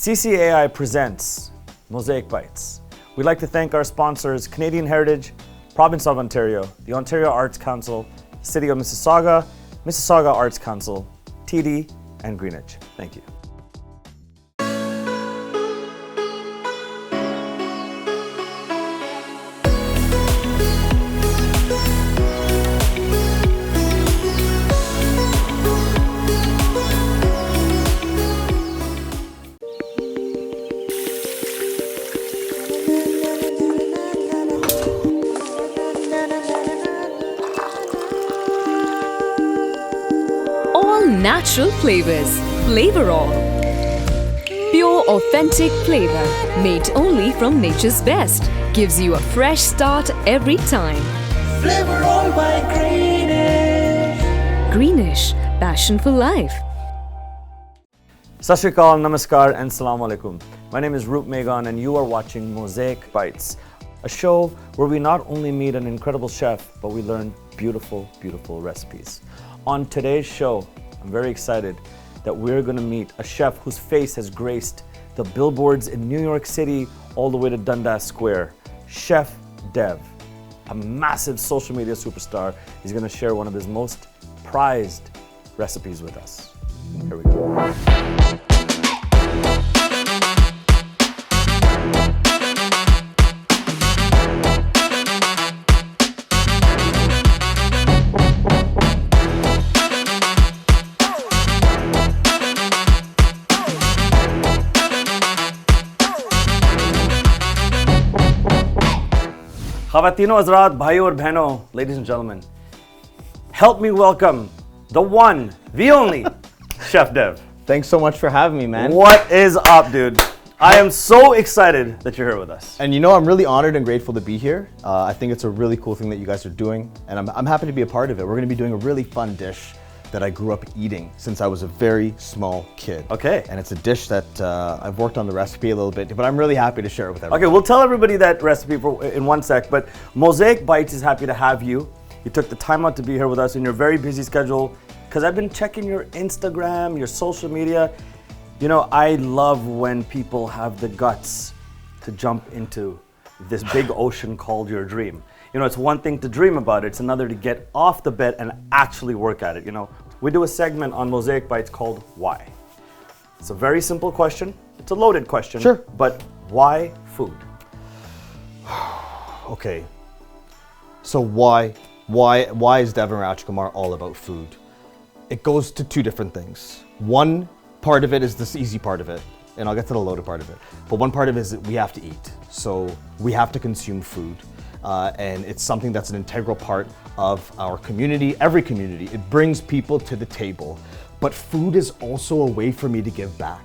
CCAI Presents Mosaic Bitez. We'd like to thank our sponsors, Canadian Heritage, Province of Ontario, the Ontario Arts Council, City of Mississauga, Mississauga Arts Council, TD, and Greenwich. Thank you. Natural flavors, flavor all. Pure authentic flavor, made only from nature's best, gives you a fresh start every time. Flavor all by Greenish. Greenish, passion for life. Sat Shri Akal, Namaskar, and Assalamu Alaikum. My name is Rup Magon, and you are watching Mosaic Bitez, a show where we not only meet an incredible chef, but we learn beautiful, beautiful recipes. On today's show, I'm very excited that we're going to meet a chef whose face has graced the billboards in New York City all the way to Dundas Square. Chef Dev, a massive social media superstar. He's going to share one of his most prized recipes with us. Here we go. Khawatino Hazrat, Bhaiyo aur Behno, ladies and gentlemen, help me welcome the one, the only, Chef Dev. Thanks so much for having me, man. What is up, dude? I am so excited that you're here with us. And you know, I'm really honored and grateful to be here. I think it's a really cool thing that you guys are doing, and I'm happy to be a part of it. We're going to be doing a really fun dish that I grew up eating since I was a very small kid. Okay. And it's a dish that I've worked on the recipe a little bit, but I'm really happy to share it with everyone. Okay, we'll tell everybody that recipe in one sec, but Mosaic Bitez is happy to have you. You took the time out to be here with us in your very busy schedule, because I've been checking your Instagram, your social media. You know, I love when people have the guts to jump into this big ocean called your dream. You know, it's one thing to dream about it, it's another to get off the bed and actually work at it. You know, we do a segment on Mosaic Bitez called Why? It's a very simple question. It's a loaded question. Sure. But why food? Okay. So why is Devon Rajkumar all about food? It goes to two different things. One part of it is this easy part of it, and I'll get to the loaded part of it. But one part of it is that we have to eat. So we have to consume food. And it's something that's an integral part of our community, every community. It brings people to the table. But food is also a way for me to give back.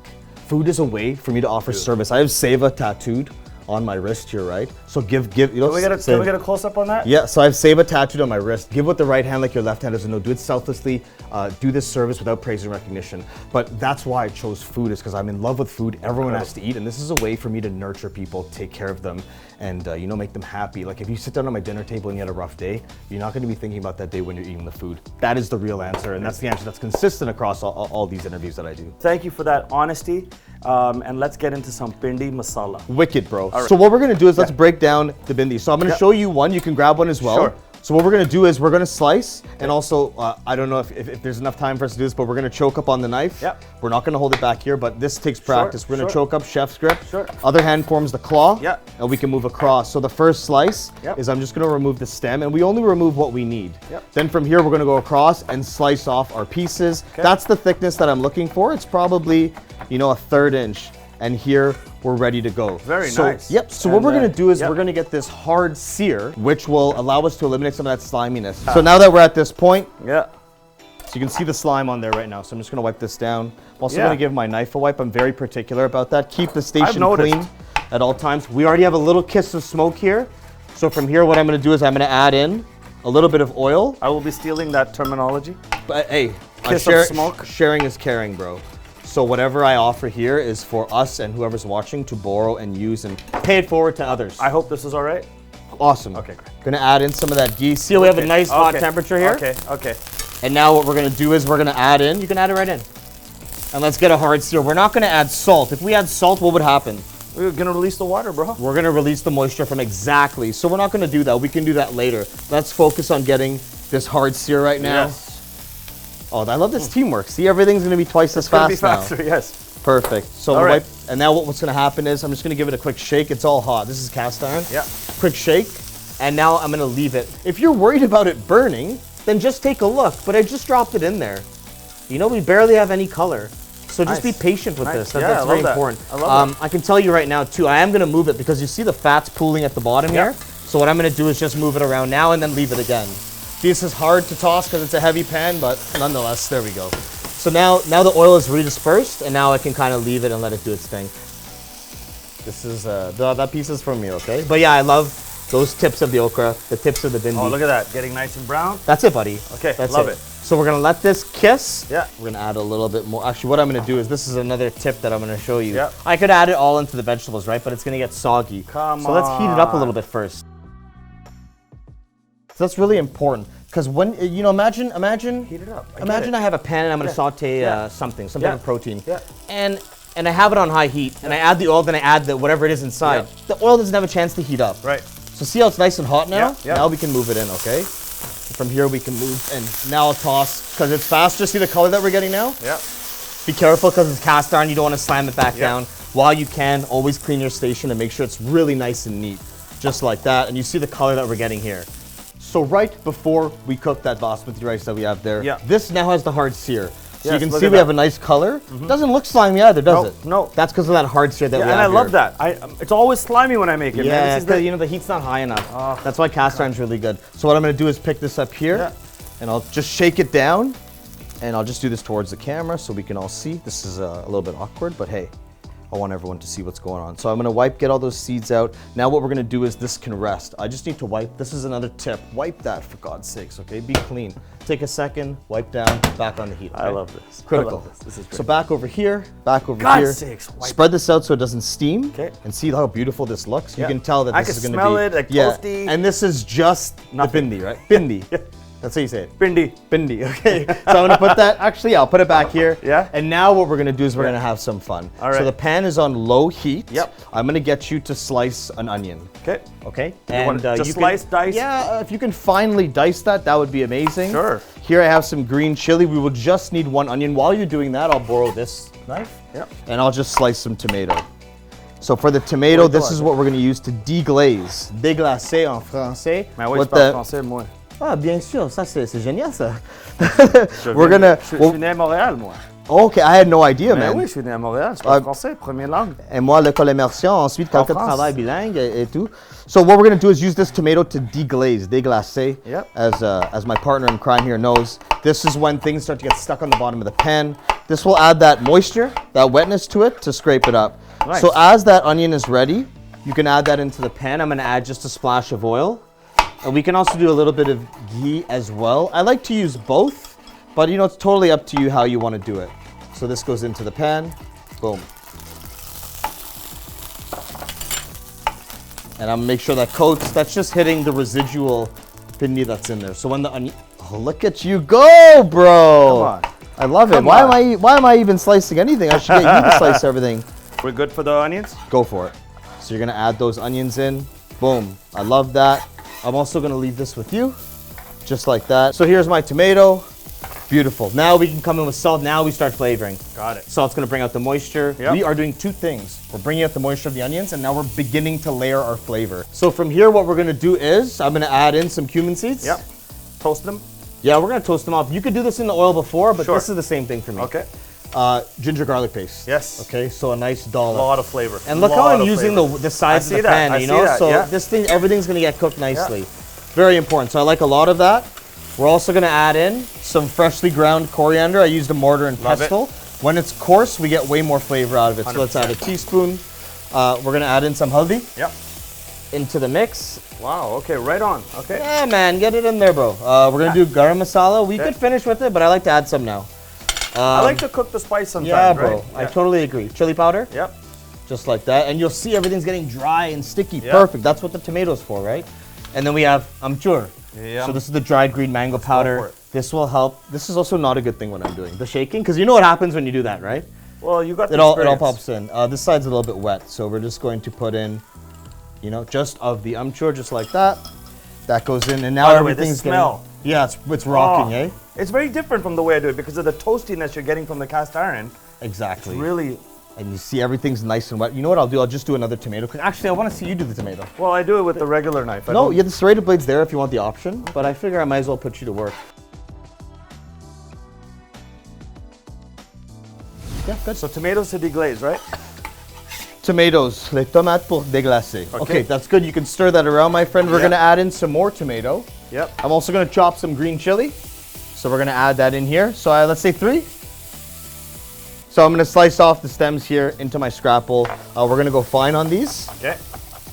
Food is a way for me to offer service. I have Seva tattooed on my wrist here, right? So give, you know. Can we get a close up on that? Yeah, so I have Seva tattooed on my wrist. Give with the right hand like your left hand doesn't know. Do it selflessly. Do this service without praise and recognition. But that's why I chose food, is because I'm in love with food. Everyone has to eat, and this is a way for me to nurture people, take care of them, and you know, make them happy. Like if you sit down at my dinner table and you had a rough day, you're not going to be thinking about that day when you're eating the food. That is the real answer, and that's the answer that's consistent across all these interviews that I do. Thank you for that honesty, and let's get into some pindi masala. Wicked, bro. Right. So what we're going to do is let's break down the bindi. So I'm going to show you one. You can grab one as well. Sure. So what we're going to do is we're going to slice, and also, I don't know if there's enough time for us to do this, but we're going to choke up on the knife. Yep. We're not going to hold it back here, but this takes practice. We're going to choke up chef's grip. Sure. Other hand forms the claw, Yep. and we can move across. So the first slice Yep. is I'm just going to remove the stem, and we only remove what we need. Yep. Then from here, we're going to go across and slice off our pieces. Okay. That's the thickness that I'm looking for. It's probably, you know, a 1/3 inch. And here we're ready to go. Very nice. Yep. So what we're gonna do is yep. we're gonna get this hard sear, which will allow us to eliminate some of that sliminess. So now that we're at this point, Yeah. so you can see the slime on there right now. So I'm just gonna wipe this down. I'm also Yeah. gonna give my knife a wipe. I'm very particular about that. Keep the station noticed. clean at all times. We already have a little kiss of smoke here. So from here, what I'm gonna do is I'm gonna add in a little bit of oil. I will be stealing that terminology. But hey, Kiss of smoke. Sharing is caring, bro. So whatever I offer here is for us and whoever's watching to borrow and use and pay it forward to others. I hope this is all right. Awesome. Okay, great. Gonna add in some of that ghee. See, we have a nice hot temperature here. Okay, okay. And now what we're gonna do is we're gonna add in, you can add it right in. And let's get a hard sear. We're not gonna add salt. If we add salt, what would happen? We're gonna release the water, bro. We're gonna release the moisture from exactly. So we're not gonna do that. We can do that later. Let's focus on getting this hard sear right now. Yes. Oh, I love this teamwork. See, everything's gonna be twice as It's gonna fast be now. faster, yes. Perfect. So All right. and now what's gonna happen is I'm just gonna give it a quick shake. It's all hot. This is cast iron. Yeah. Quick shake, and now I'm gonna leave it. If you're worried about it burning, then just take a look. But I just dropped it in there. You know, we barely have any color. So just be Nice. patient with Nice. this. Yeah, That's I very love that. important. I love that. I can tell you right now too, I am gonna move it because you see the fat's pooling at the bottom Yeah. here. So what I'm gonna do is just move it around now and then leave it again. This is hard to toss because it's a heavy pan, but nonetheless, there we go. So now the oil is redispersed, and now I can kind of leave it and let it do its thing. This is, that piece is from me, okay? But yeah, I love those tips of the okra, the tips of the bindi. Oh, look at that, getting nice and brown. That's it, buddy. Okay, That's love it. So we're gonna let this kiss. Yeah. We're gonna add a little bit more. Actually, what I'm gonna do is, this is another tip that I'm gonna show you. Yeah. I could add it all into the vegetables, right? But it's gonna get soggy. Come So let's heat it up a on. little bit first. So that's really important, because when, you know, imagine, Heat it up. I get imagine it. I have a pan and I'm gonna Yeah. saute Yeah. something, some Yeah. type of protein. Yeah. And I have it on high heat, and I add the oil, then I add the whatever it is inside. Yeah. The oil doesn't have a chance to heat up. Right. So see how it's nice and hot now? Yeah, yeah. Now we can move it in, okay? From here we can move, and now I'll toss, because it's faster. See the color that we're getting now? Yeah. Be careful, because it's cast iron, you don't want to slam it back Yeah. down. While you can, always clean your station and make sure it's really nice and neat. Just like that, and you see the color that we're getting here. So right before we cook that basmati rice that we have there, Yeah. this now has the hard sear. So you Yes, can look see at we that. have a nice color. Doesn't look slimy either, does No, it? no. That's because of that hard sear that Yeah, we and have I love here. that. It's always slimy when I make it, man. Yeah, This is the, you know, the heat's not high enough. That's why cast iron's really good. So what I'm gonna do is pick this up here, Yeah. and I'll just shake it down, and I'll just do this towards the camera so we can all see. This is a little bit awkward, but hey, I want everyone to see what's going on. So I'm gonna get all those seeds out. Now what we're gonna do is this can rest. I just need to wipe. This is another tip. Wipe that, for God's sakes, okay? Be clean. Take a second, wipe down, back on the heat. I okay? love this. Critical. I love this. This is great. So back over here, back over God's here. sakes, wipe. Spread this out so it doesn't steam. Okay. And see how beautiful this looks. Yeah. You can tell that I this can is going to smell be. it, like yeah. toasty. And this is just Nothing. the bindi, right? Bindi. Yeah. That's how you say it. Bindi. Bindi. Okay. So I'm gonna put that. Actually, I'll put it back here. Yeah. And now what we're gonna do is we're Yeah. gonna have some fun. All right. So the pan is on low heat. Yep. I'm gonna get you to slice an onion. Okay. Okay. want it just sliced, diced? Yeah. If you can finely dice that, that would be amazing. Sure. Here I have some green chili. We will just need one onion. While you're doing that, I'll borrow this knife. Yep. And I'll just slice some tomato. So for the tomato, Wait, this go is on. what we're gonna use to déglacer. Déglacer en français. Mais oui, je What parle the- français, moi. Ah, bien sûr, ça c'est génial ça. Je We're viens- gonna. Je well- suis né à Montréal, moi. okay, I had no idea, Mais man. oui, je suis né à Montréal. Je parle Ah. français, première langue. Et moi, l'école immersion, ensuite, quelques France. travail bilingue et tout. So what we're gonna do is use this tomato to déglacer. Yep. As my partner in crime here knows, this is when things start to get stuck on the bottom of the pan. This will add that moisture, that wetness to it to scrape it up. Nice. So as that onion is ready, you can add that into the pan. I'm gonna add just a splash of oil. And we can also do a little bit of ghee as well. I like to use both, but you know, it's totally up to you how you want to do it. So this goes into the pan, boom. And I'm gonna make sure that coats, that's just hitting the residual bindi that's in there. So when the onion, oh, look at you go, bro. Come on. I love it. Come Why on. am I even slicing anything? I should get you to slice everything. We're good for the onions? Go for it. So you're gonna add those onions in, boom. I love that. I'm also gonna leave this with you, just like that. So here's my tomato, beautiful. Now we can come in with salt, now we start flavoring. Got it. Salt's gonna bring out the moisture. Yep. We are doing two things. We're bringing out the moisture of the onions, and now we're beginning to layer our flavor. So from here, what we're gonna do is, I'm gonna add in some cumin seeds. Yep. Toast them? Yeah, we're gonna toast them off. You could do this in the oil before, but Sure. this is the same thing for me. Okay. Ginger garlic paste. Yes. Okay, so a nice A dollop. lot of flavor. And look how Lot I'm of using flavor. the sides I of see the that, pan, I you see know? that, So yeah. this thing, everything's gonna get cooked nicely. Very important. So I like a lot of that. We're also gonna add in some freshly ground coriander. I used a mortar and Love it. pestle. When it's coarse, we get way more flavor out of it. So let's add a 100%. teaspoon. We're gonna add in some haldi Yep. into the mix. Wow, okay, right on. Okay. Yeah, man, get it in there, bro. We're gonna do garam masala. We could finish with it, but I like to add some now. I like to cook the spice sometimes, Yeah, bro. right? I totally agree. Chili powder. Yep. Just like that, and you'll see everything's getting dry and sticky. Yeah. Perfect. That's what the tomato's for, right? And then we have amchur. Yeah. So this is the dried green mango powder. for it. This will help. This is also not a good thing when I'm doing the shaking, because you know what happens when you do that, right? Well, you got the It all experience. pops in. This side's a little bit wet, so we're just going to put in, you know, just of the amchur, just like that. That goes in, and now By the way, this everything's smell. getting. Yeah, it's rocking, Oh, eh? It's very different from the way I do it because of the toastiness you're getting from the cast iron. Exactly. It's really, And you see everything's nice and wet. You know what I'll do? I'll just do another tomato. Actually, I want to see you do the tomato. well, I do it with the regular knife. I No, don't- yeah, the serrated blade's there if you want the option, but I figure I might as well put you to work. Yeah, good. So tomatoes to deglaze, right? Tomatoes, les tomates pour déglacer. Okay, that's good. You can stir that around, my friend. We're Yep. gonna add in some more tomato. Yep. I'm also gonna chop some green chili. So we're gonna add that in here. So let's say 3. So I'm gonna slice off the stems here into my scrapple. We're gonna go fine on these, Okay.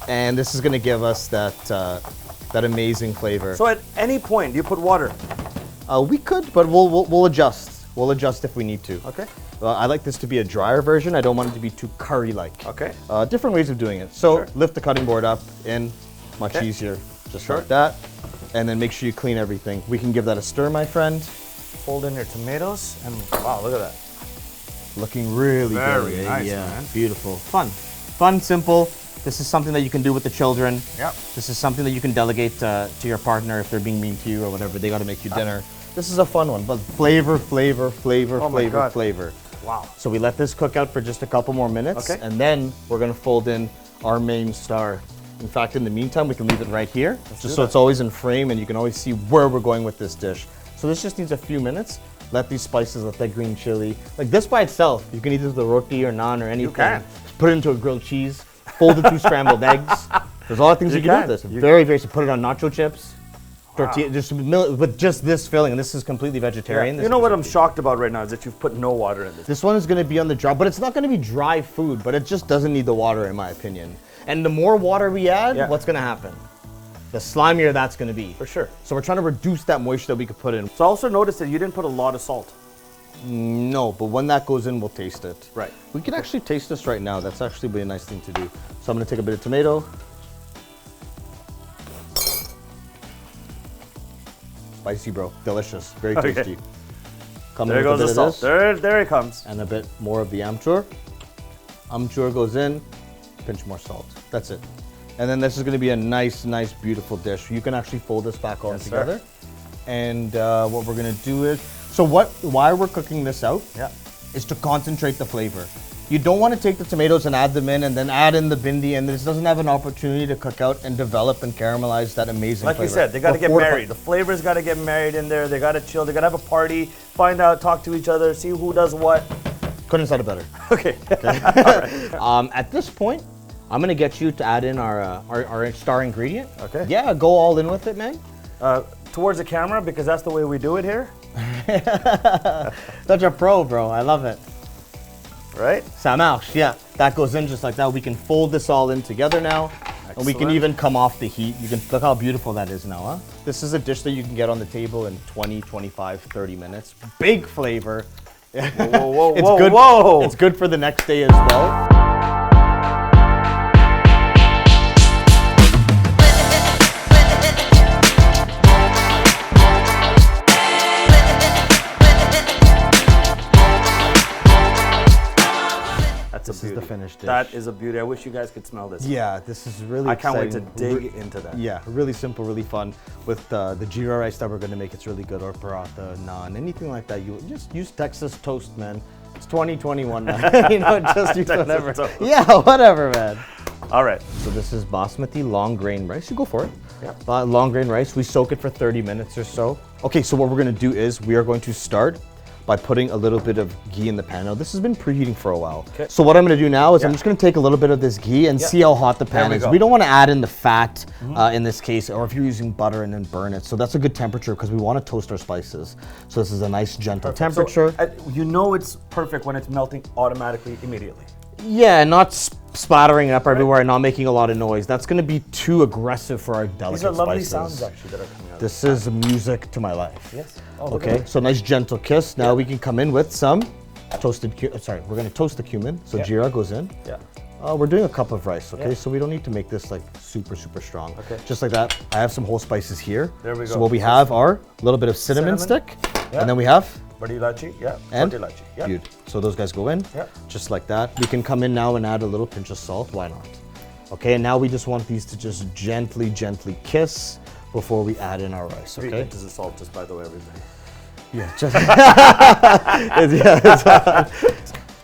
and this is gonna give us that amazing flavor. So at any point, do you put water? We could, but we'll adjust. We'll adjust if we need to. Okay. I like this to be a drier version. I don't want it to be too curry-like. Okay. Different ways of doing it. So Sure. lift the cutting board up in, much Okay. easier, just Sure. like that. And then make sure you clean everything. We can give that a stir, my friend. Fold in your tomatoes, and wow, look at that. Looking really Very good. eh? nice, yeah, man. beautiful. Fun, simple. This is something that you can do with the children. Yep. This is something that you can delegate to your partner if they're being mean to you or whatever. They got to make you dinner. This is a fun one, but flavor, Oh my God. flavor. Wow. So we let this cook out for just a couple more minutes, Okay. and then we're gonna fold in our main star. In fact, in the meantime, we can leave it right here, do just so that. it's always in frame and you can always see where we're going with this dish. So this just needs a few minutes. Let these spices, let that green chili. Like this by itself, you can either do the roti or naan or anything. can. Put it into a grilled cheese, fold it 2 scrambled eggs. There's a lot of things you, You can do can. with this. You- Very, very, so put it on nacho chips. Tortilla, just with just this filling, and this is completely vegetarian. You This know is what I'm shocked about right now is that you've put no water in this. This one is going to be on the dry, but it's not going to be dry food, but it just doesn't need the water in my opinion. And the more water we add, Yeah. what's going to happen? The slimier that's going to be. For sure. So we're trying to reduce that moisture that we could put in. So I also noticed that you didn't put a lot of salt. No, but when that goes in, we'll taste it. Right. We can actually taste this right now. That's actually be a nice thing to do. So I'm going to take a bit of tomato. Spicy, bro. Delicious. Very Okay. tasty. Come There in with goes a the bit salt. of this. There it comes. And a bit more of the amchur. Amchur goes in, pinch more salt. That's it. And then this is going to be a nice, beautiful dish. You can actually fold this back all Yes, sir. together. And what we're going to do is, why we're cooking this out Yeah. is to concentrate the flavor. You don't want to take the tomatoes and add them in and then add in the bindi, and this doesn't have an opportunity to cook out and develop and caramelize that amazing Like flavor. you said, they got to Or get fortify- married. The flavors got to get married in there. They got to chill. They got to have a party, find out, talk to each other, see who does what. Couldn't have said it better. Okay. At this point, I'm gonna get you to add in our star ingredient. Okay. Yeah, go all in with it, man. Towards the camera because that's the way we do it here, Such a pro, bro. I love it. right? Ça marche. Yeah, that goes in just like that. We can fold this all in together now. And we can Excellent. even come off the heat. You can look how beautiful that is now, huh? This is a dish that you can get on the table in 20, 25, 30 minutes. Big flavor. Whoa, It's good. whoa. It's good for the next day as well. That's a This is beauty. the finished dish. That is a beauty. I wish you guys could smell this. Yeah, this is really I can't wait to exciting. dig into that. Yeah, really simple, really fun. With the jeera rice that we're gonna make, it's really good. Or paratha, naan, anything like that. You just use Texas toast, man. It's 2021, man. You know, just use Texas whatever. toast. Yeah, whatever, man. All right. So this is basmati long grain rice. You go for it. Yeah. Long grain rice. We soak it for 30 minutes or so. Okay, so what we're gonna do is we are going to start by putting a little bit of ghee in the pan. Now this has been preheating for a while. Okay. So what I'm gonna do now is I'm Yeah. just gonna take a little bit of this ghee and Yeah. see how hot the There pan we is. go. We don't wanna add in the fat in this case, or if you're using butter and then burn it. So that's a good temperature because we wanna toast our spices. So this is a nice gentle temperature. So, you know it's perfect when it's melting automatically immediately. Yeah, and not splattering up everywhere and not making a lot of noise. That's gonna be too aggressive for our delicate These are lovely spices. sounds actually that are coming out. This is music to my life. Yes. Oh, look at Okay, that. so nice gentle kiss. Now we can come in with some toasted we're gonna toast the cumin. So Yeah. jeera goes in. Yeah. We're doing a cup of rice, okay? Yeah. So we don't need to make this like super, super strong. Okay. Just like that. I have some whole spices here. There we So go. what we have are a little bit of cinnamon stick, Yeah. and then we have Badi ilachi, yeah. and Choti ilachi, yeah. Beaut. So those guys go in, Yeah. just like that. We can come in now and add a little pinch of salt. Why not? Okay, and now we just want these to just gently, gently kiss before we add in our rice. 3 Okay. inches of salt, just by the way, everybody. Yeah. Just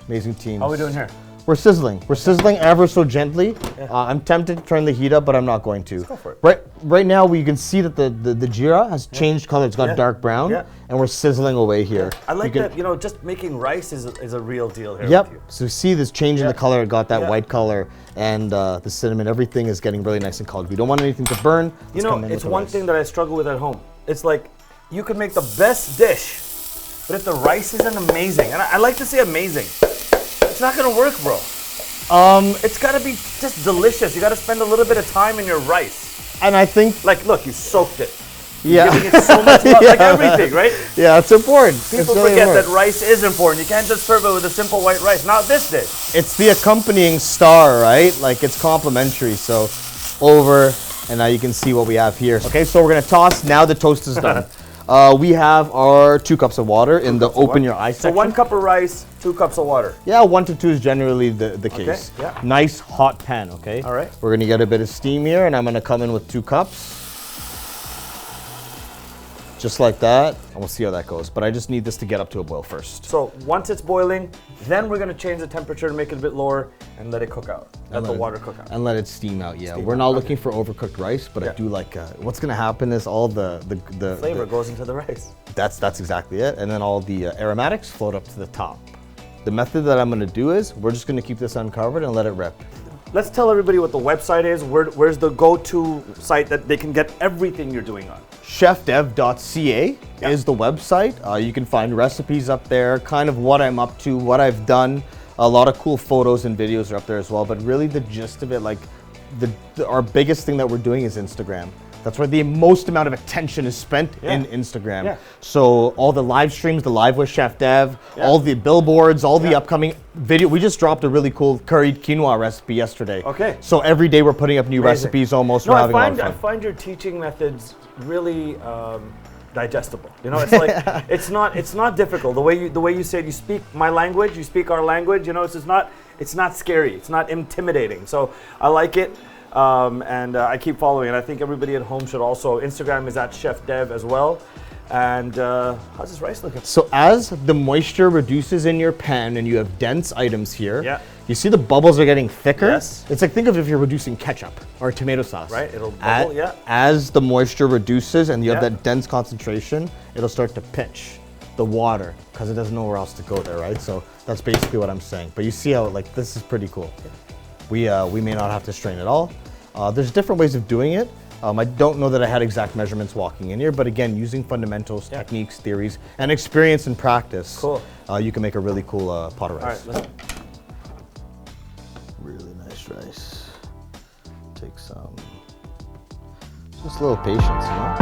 amazing team. How are we doing here? We're sizzling. We're sizzling ever so gently. I'm tempted to turn the heat up, but I'm not going to. Go for it. Right now, we can see that the jeera has changed color. It's got Yeah. dark brown, Yeah. and we're sizzling away here. I like You can- that, you know, just making rice is a real deal here Yep. with you. So see this change in the Yeah. color. It got that Yeah. white color, and the cinnamon. Everything is getting really nice and colored. We don't want anything to burn. You Let's know, come in it's with the one rice. thing that I struggle with at home. It's like, you could make the best dish, but if the rice isn't amazing, and I like to say amazing, it's not gonna work, bro. It's gotta be just delicious. You gotta spend a little bit of time in your rice. And I think, Like, look, you soaked it. yeah, You're giving it so much love, like everything, right? yeah, it's important. People It's really forget that important. rice is important. You can't just serve it with a simple white rice. Not this dish. It's the accompanying star, right? Like it's complimentary. So over, and now you can see what we have here. Okay, so we're gonna toss. Now the toast is done. We have our 2 cups of water in the open your eye So section. 1 cup of rice, 2 cups of water. Yeah, 1 to 2 is generally the case. yeah. Nice hot pan, okay? All right. We're gonna get a bit of steam here, and I'm gonna come in with 2 cups. Just like that, and we'll see how that goes. But I just need this to get up to a boil first. So once it's boiling, then we're gonna change the temperature to make it a bit lower and let it cook out. Let the water cook out. And let it steam out, yeah. Steam We're out, not okay. looking for overcooked rice, but I Yeah. do like, what's gonna happen is all the Flavor goes into the rice. That's exactly it. And then all the aromatics float up to the top. The method that I'm gonna do is, we're just gonna keep this uncovered and let it rip. Let's tell everybody what the website is. Where's the go-to site that they can get everything you're doing on? Chefdev.ca is the website. You can find recipes up there, kind of what I'm up to, what I've done. A lot of cool photos and videos are up there as well. But really the gist of it, like our biggest thing that we're doing is Instagram. That's where the most amount of attention is spent in Instagram. Yeah. So all the live streams, the live with Chef Dev, Yeah. all the billboards, all the Yeah. upcoming video. We just dropped a really cool curried quinoa recipe yesterday. Okay. So every day we're putting up new Amazing. recipes almost. No, We're I having a lot of find fun. I find your teaching methods really digestible. You know, it's like it's not difficult. The way you say it, you speak my language, you speak our language. You know, it's not scary. It's not intimidating. So I like it. And I keep following it. I think everybody at home should also. Instagram is at Chef Dev as well. And how's this rice looking? So as the moisture reduces in your pan and you have dense items here, Yeah. you see the bubbles are getting thicker? Yes. It's like, think of if you're reducing ketchup or tomato sauce. Right, it'll bubble, yeah. As the moisture reduces and you have Yeah. that dense concentration, it'll start to pitch the water because it doesn't know where else to go there, right? So that's basically what I'm saying. But you see how, like, this is pretty cool. We may not have to strain it all. There's different ways of doing it. I don't know that I had exact measurements walking in here, but again, using fundamentals, techniques, theories, and experience and practice, Cool. You can make a really cool pot of All right, rice. let's Really nice rice. Take some, just a little patience, you know?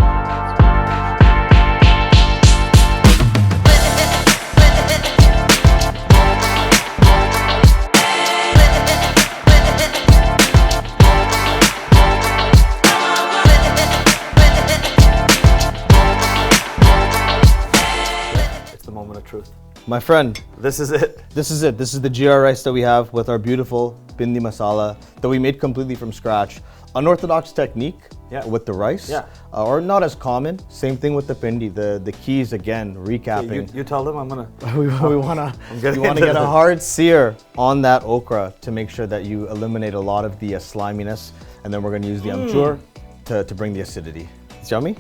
It's the moment of truth. My friend, This is it. this is it. This is the GR rice that we have with our beautiful bindi masala that we made completely from scratch. Unorthodox technique Yeah. with the rice, Yeah. Or not as common. Same thing with the pindi. The keys again, recapping. You tell them I'm gonna. we wanna getting you wanna into get a this. hard sear on that okra to make sure that you eliminate a lot of the sliminess, and then we're gonna use the amchur to bring the acidity. It's yummy.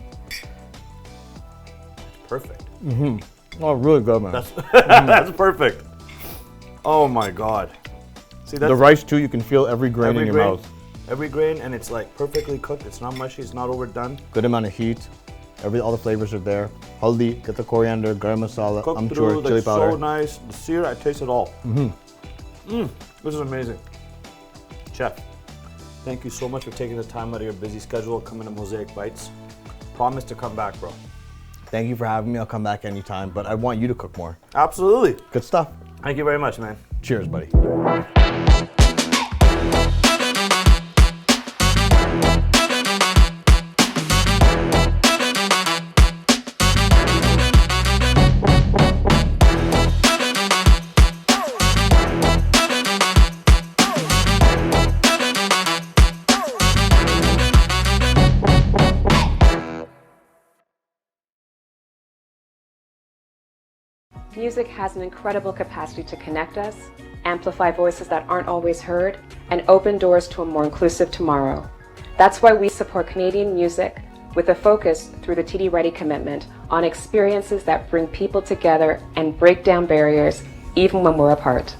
Perfect. Oh, really good, man. That's perfect. Oh my God. See that's The rice too, you can feel every grain in your mouth. Every grain, and it's like perfectly cooked. It's not mushy. It's not overdone. Good amount of heat. All the flavors are there. Haldi, get the coriander, garam masala, Cooked amchur, through, chili like, powder. so nice. The sear, I taste it all. This is amazing. Chef, thank you so much for taking the time out of your busy schedule, coming to Mosaic Bites. Promise to come back, bro. Thank you for having me. I'll come back anytime, but I want you to cook more. Absolutely. Good stuff. Thank you very much, man. Cheers, buddy. Music has an incredible capacity to connect us, amplify voices that aren't always heard, and open doors to a more inclusive tomorrow. That's why we support Canadian music with a focus through the TD Ready commitment on experiences that bring people together and break down barriers even when we're apart.